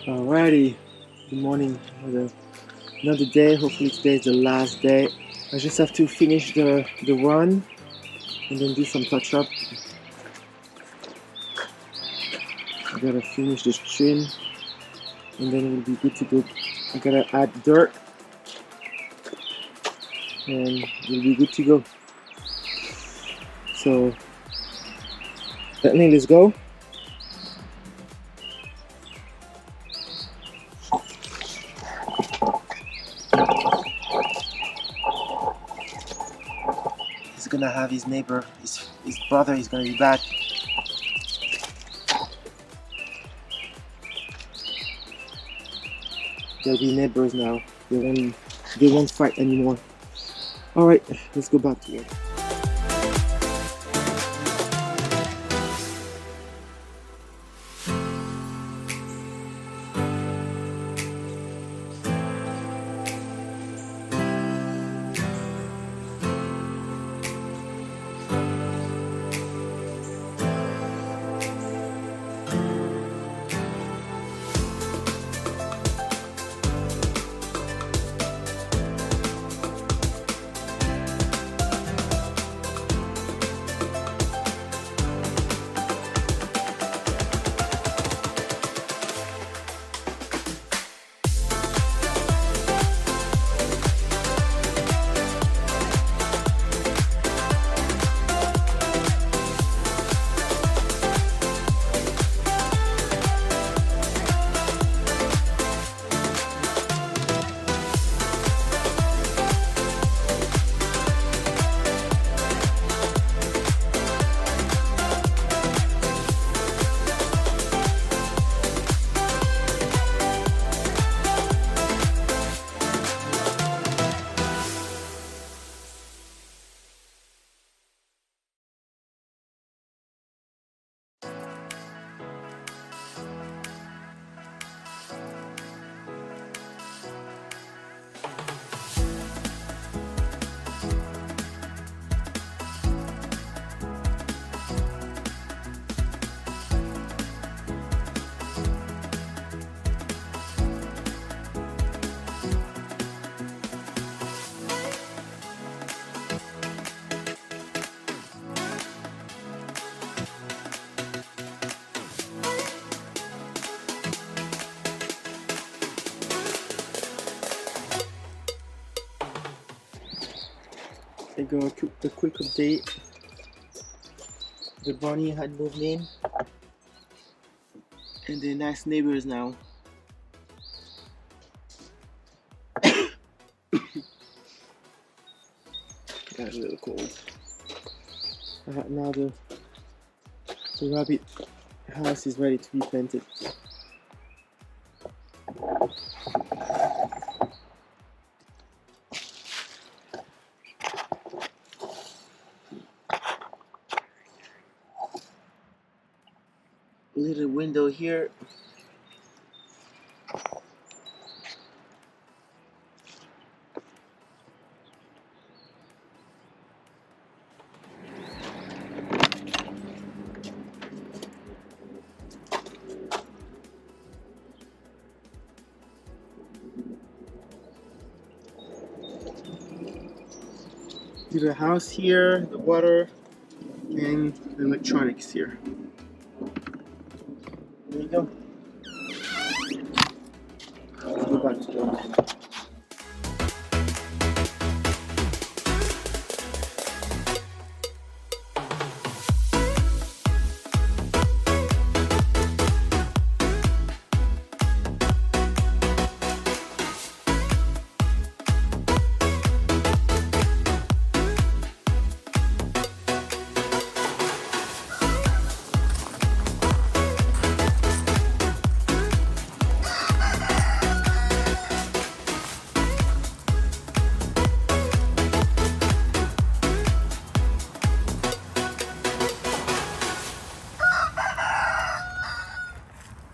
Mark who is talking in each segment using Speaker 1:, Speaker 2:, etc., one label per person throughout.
Speaker 1: Alrighty, good morning. Another day. Hopefully today is the last day. I just have to finish the run and then do some touch up. I gotta finish this trim and then we'll be good to go. I gotta add dirt and we'll be good to go. So let's go. He's gonna have his neighbor, his brother is gonna be back. They'll be neighbors now. They won't fight anymore. Alright, let's go back to work. I go to a quick update. The bunny had moved in and they're nice neighbors now. Got a little cold. Now the rabbit house is ready to be planted. Little window here. The house here, the water, and the electronics here. There you go. Let's go back to the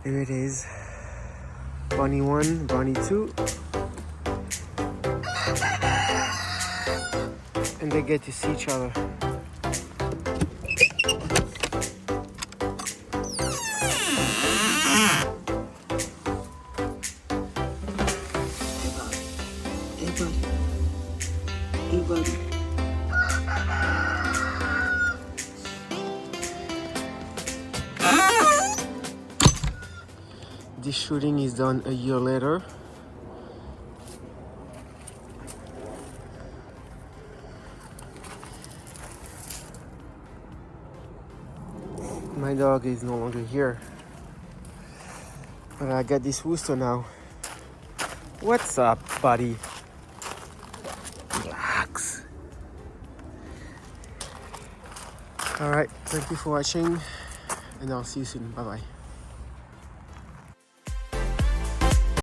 Speaker 1: There it is. Bunny 1, bunny 2. And they get to see each other. this shooting is done a year later. My dog is no longer here, but I got this rooster now. What's up, buddy? Relax. Alright, thank you for watching, and I'll see you soon. Bye bye.